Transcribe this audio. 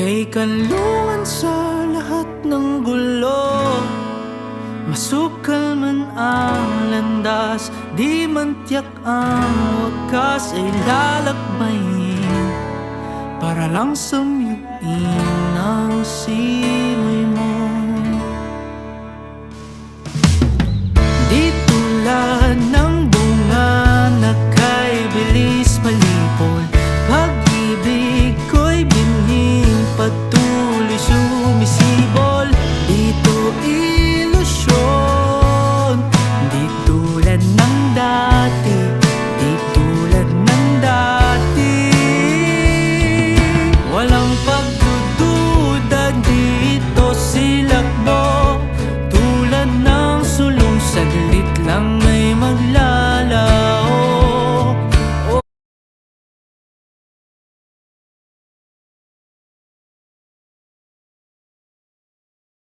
Kay kanlungan sa lahat ng gulo, masukal man ang landas, di man tiyak ang wakas ay lalakbayin para lang samyuin ang